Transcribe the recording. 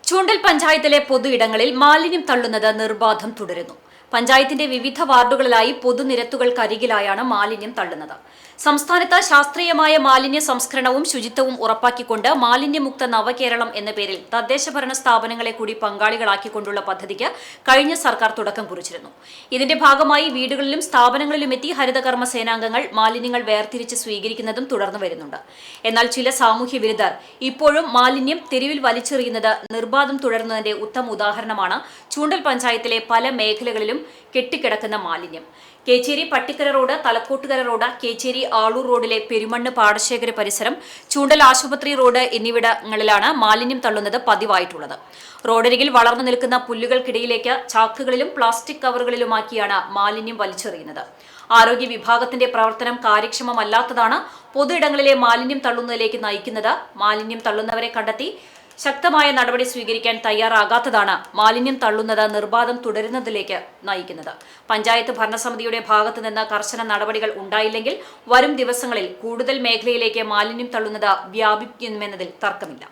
ചൂണ്ടൽ പഞ്ചായത്തിലെ പൊതു ഇടങ്ങളിൽ മാലിന്യം തള്ളുന്നത് നിർബാധം തുടരുന്നു. പഞ്ചായത്തിന്റെ വിവിധ വാർഡുകളിലായി പൊതുനിരത്തുകൾക്കരികിലായാണ് മാലിന്യം തള്ളുന്നത്. സംസ്ഥാനത്ത് ശാസ്ത്രീയമായ മാലിന്യ സംസ്കരണവും ശുചിത്വവും ഉറപ്പാക്കിക്കൊണ്ട് മാലിന്യമുക്ത നവകേരളം എന്ന പേരിൽ തദ്ദേശഭരണ സ്ഥാപനങ്ങളെ കൂടി പങ്കാളികളാക്കിക്കൊണ്ടുള്ള പദ്ധതിക്ക് കഴിഞ്ഞ സർക്കാർ തുടക്കം കുറിച്ചിരുന്നു. ഇതിന്റെ ഭാഗമായി വീടുകളിലും സ്ഥാപനങ്ങളിലും എത്തി ഹരിതകർമ്മ സേനാംഗങ്ങൾ മാലിന്യങ്ങൾ വേർതിരിച്ച് സ്വീകരിക്കുന്നതും തുടർന്നു വരുന്നുണ്ട്. എന്നാൽ ചില സാമൂഹ്യ വിരുദ്ധർ ഇപ്പോഴും മാലിന്യം തെരുവിൽ വലിച്ചെറിയുന്നത് നിർബാധം തുടരുന്നതിന്റെ ഉത്തമ ഉദാഹരണമാണ് ചൂണ്ടൽ പഞ്ചായത്തിലെ പല മേഖലകളിലും കെട്ടിക്കിടക്കുന്ന മാലിന്യം. കേച്ചേരി പട്ടിക്കര റോഡ്, തലക്കോട്ടുകര റോഡ്, കേച്ചേരി ആളൂർ റോഡിലെ പെരുമണ്ണ് പാടശേഖര പരിസരം, ചൂണ്ടൽ ആശുപത്രി റോഡ് എന്നിവിടങ്ങളിലാണ് മാലിന്യം തള്ളുന്നത് പതിവായിട്ടുള്ളത്. റോഡരികിൽ വളർന്നു നിൽക്കുന്ന പുല്ലുകൾക്കിടയിലേക്ക് ചാക്കുകളിലും പ്ലാസ്റ്റിക് കവറുകളിലുമാക്കിയാണ് മാലിന്യം വലിച്ചെറിയുന്നത്. ആരോഗ്യ വിഭാഗത്തിന്റെ പ്രവർത്തനം കാര്യക്ഷമമല്ലാത്തതാണ് പൊതു ഇടങ്ങളിലെ മാലിന്യം തള്ളുന്നതിലേക്ക് നയിക്കുന്നത്. മാലിന്യം തള്ളുന്നവരെ കണ്ടെത്തി ശക്തമായ നടപടി സ്വീകരിക്കാൻ തയ്യാറാകാത്തതാണ് മാലിന്യം തള്ളുന്നത് നിർബാധം തുടരുന്നതിലേക്ക് നയിക്കുന്നത്. പഞ്ചായത്ത് ഭരണസമിതിയുടെ ഭാഗത്തു നിന്ന് കർശന നടപടികൾ ഉണ്ടായില്ലെങ്കിൽ വരും ദിവസങ്ങളിൽ കൂടുതൽ മേഖലയിലേക്ക് മാലിന്യം തള്ളുന്നത് വ്യാപിക്കുമെന്നതിൽ തർക്കമില്ല.